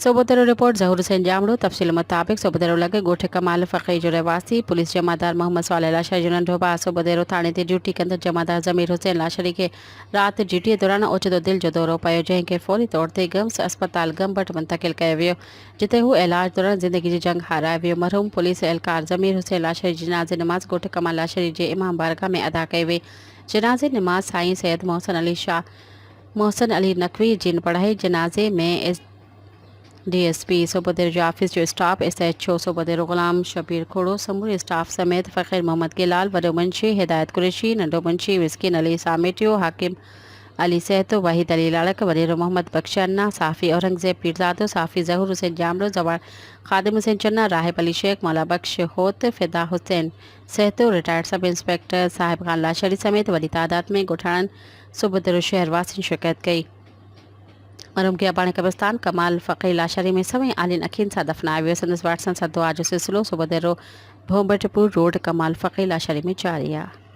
सोबोतेरो report जहूर हुसैन जामड़ो तफसील मुताबिक सोबोतेरो लगे गोठे कमाल फ़क़ी जो रहवासी पुलिस जमादार मोहम्मद साले लाशरी जुनन ढोबा सोबोतेरो थाने ते ड्यूटी कंद जमादार ज़मीर हुसैन लाशरी के रात ड्यूटी दौरान ओचितो दिल जो दौरो पियो जंहिंखे फौरी तौर ते गम्स अस्पताल गमबट मुंतकिल कयो वियो जिते हू इलाज दौरान ज़िंदगी जी जंग हाराए वियो। मरहूम पुलिस एहलकार ज़मीर हुसैन लाशरी जनाज़े नमाज़ गोठे कमाल लाशरी जे इमाम बारगाह में अदा कई वई। जनाज़े नमाज़ साईं सैयद मोहसन अली नकवी जिन पढ़ाई जनाज़े में DSP सोबोतेरो जो ऑफिस जो स्टाफ SHO सोबोतेरो गुलाम शबीर खोड़ो समूरे स्टाफ समेत फ़कीर मोहम्मद गिलाल वडो मुंशी हिदायत कुरैशी नंढो मुंशी मिस्किन अली सामेटियो हाकिम अली सहतो वाहिद अली लाड़क वडेरो मोहम्मद बख्श अन्ना साफ़ी औरंगजेब पीरजादो साफ़ी जहूर हुसैन जामड़ो जवान खादिम हुसैन चन्ना राहिब अली शेख मौला Bakhsh Hot Fida Hussain Sahito retired sub inspector साहिब खान लाशरी समेत वॾी तादाद में ॻोठाणनि सोबोतेरो शहरवासियुनि शिरकत कई। मरहूम के अबाणे कब्रिस्तान कमाल फ़क़ी लाशरी में सवई आलिन अखियुनि सां दफ़नायो वियो। संदसि वाटसन सां दुआ जो सिलसिलो सोबोतेरो भोंबटपुर रोड कमाल फ़क़ी लाशरी में जारी आहे।